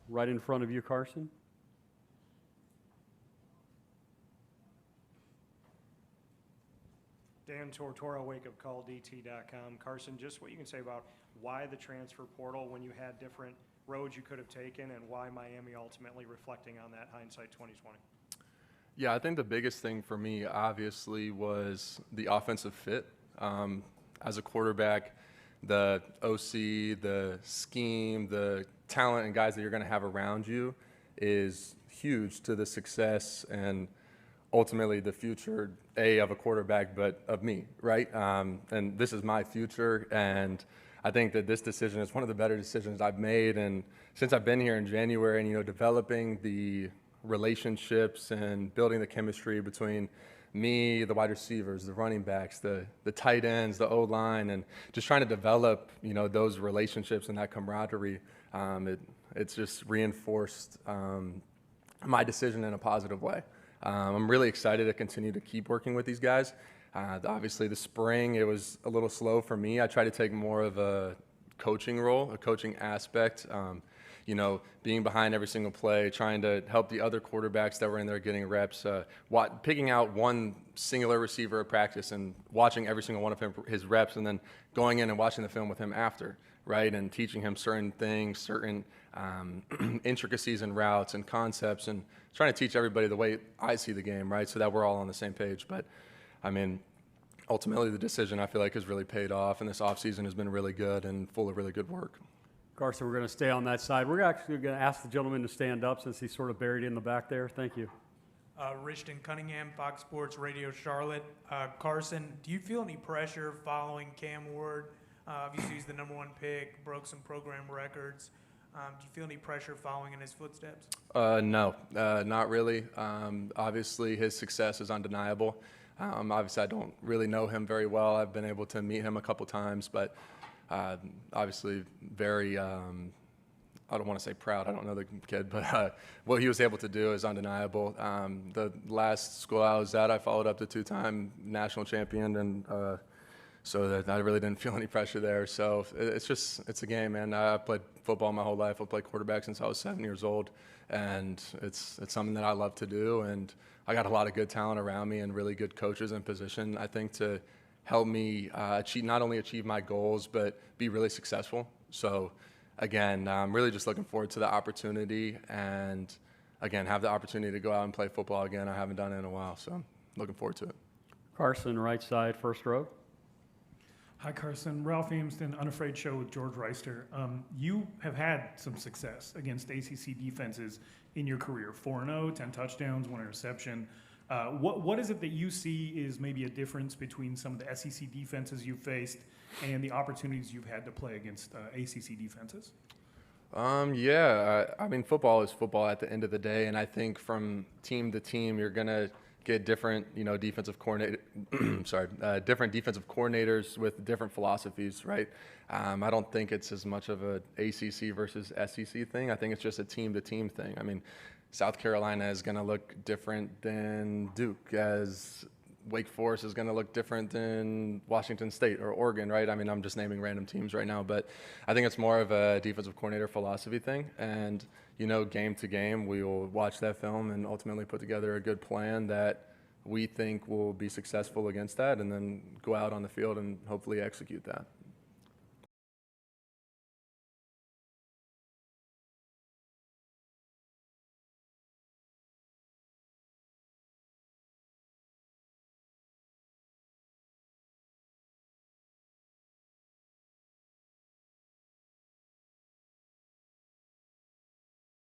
right in front of you, Carson. Dan Tortora, wakeupcalldt.com. Carson, just what you can say about why the transfer portal when you had different roads you could have taken, and why Miami ultimately reflecting on that hindsight 2020. Yeah, I think the biggest thing for me, obviously, was the offensive fit. As a quarterback, the OC, the scheme, the talent and guys that you're going to have around you is huge to the success and ultimately the future, of a quarterback, but of me, right? And this is my future, and I think that this decision is one of the better decisions I've made. And since I've been here in January and, developing the relationships and building the chemistry between me, the wide receivers, the running backs, the tight ends, the O-line, and just trying to develop, those relationships and that camaraderie, it's just reinforced my decision in a positive way. I'm really excited to continue to keep working with these guys. Obviously, the spring, it was a little slow for me. I try to take more of a coaching role, a coaching aspect, being behind every single play, trying to help the other quarterbacks that were in there getting reps, picking out one singular receiver at practice and watching every single one of his reps, and then going in and watching the film with him after, right, and teaching him certain things, certain intricacies and routes and concepts, and trying to teach everybody the way I see the game, right, so that we're all on the same page. But, ultimately the decision I feel like has really paid off, and this offseason has been really good and full of really good work. Carson, we're going to stay on that side. We're actually going to ask the gentleman to stand up since he's sort of buried in the back there. Thank you. Richton Cunningham, Fox Sports Radio Charlotte. Carson, do you feel any pressure following Cam Ward? Obviously, he's the #1 pick, broke some program records. Do you feel any pressure following in his footsteps? No, not really. Obviously, his success is undeniable. Obviously, I don't really know him very well. I've been able to meet him a couple times, but obviously very, I don't want to say proud. I don't know the kid, but what he was able to do is undeniable. The last school I was at, I followed up the 2-time national champion, and so that I really didn't feel any pressure there. So it's a game, man. I played football my whole life. I played quarterback since I was 7 years old, and it's something that I love to do. And I got a lot of good talent around me and really good coaches in position, I think, to help me not only achieve my goals, but be really successful. So, again, I'm really just looking forward to the opportunity and, again, have the opportunity to go out and play football again. I haven't done it in a while, so I'm looking forward to it. Carson, right side, first row. Hi, Carson. Ralph Amston, Unafraid Show with George Reister. You have had some success against ACC defenses in your career. 4-0, 10 touchdowns, 1 interception. What is it that you see is maybe a difference between some of the SEC defenses you've faced and the opportunities you've had to play against ACC defenses? Football is football at the end of the day, and I think from team to team, you're gonna get different, defensive coordinators with different philosophies, right? I don't think it's as much of a ACC versus SEC thing. I think it's just a team-to-team thing. South Carolina is going to look different than Duke, as Wake Forest is going to look different than Washington State or Oregon, right? I'm just naming random teams right now, but I think it's more of a defensive coordinator philosophy thing. And, game to game, we will watch that film and ultimately put together a good plan that we think will be successful against that, and then go out on the field and hopefully execute that.